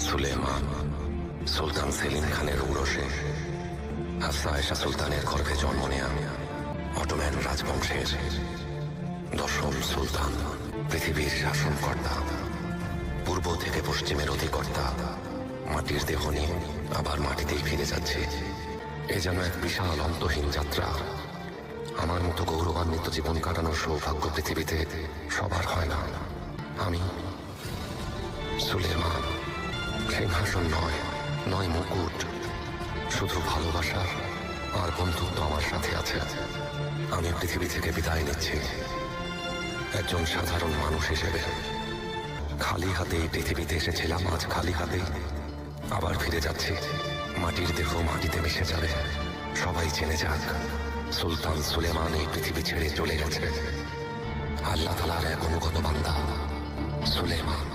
সুলেমান সুলতান সেলিম খানের ঔরসে হাফসা আয়েশা সুলতানের গর্ভে জন্ম নেয়া অটোম্যান রাজবংশের দশম সুলতান, পৃথিবীর শাসনকর্তা, পূর্ব থেকে পশ্চিমের অধিকর্তা, মাটির দেহ নিয়ে আবার মাটিতেই ফিরে যাচ্ছে। এ যেন এক বিশাল অন্তহীন যাত্রা। আমার মতো গৌরবান্বিত জীবন কাটানোর সৌভাগ্য পৃথিবীতে সবার হয় না। আমি সুলেমান, সিংহাসন নয়, নয় মুকুট, শুধু ভালোবাসা আর বন্ধুত্ব আমার সাথে আছে। আমি পৃথিবী থেকে বিদায় নিচ্ছি একজন সাধারণ মানুষ হিসেবে। খালি হাতেই পৃথিবীতে এসেছিলাম, আজ খালি হাতেই আবার ফিরে যাচ্ছি। মাটির দেহ মাটিতে মিশে যাবে, সবাই জেনে যাক সুলতান সুলেমান এই পৃথিবী ছেড়ে চলে গেছে। আল্লাহ তাআলার এক অনুগত বান্দা সুলেমান।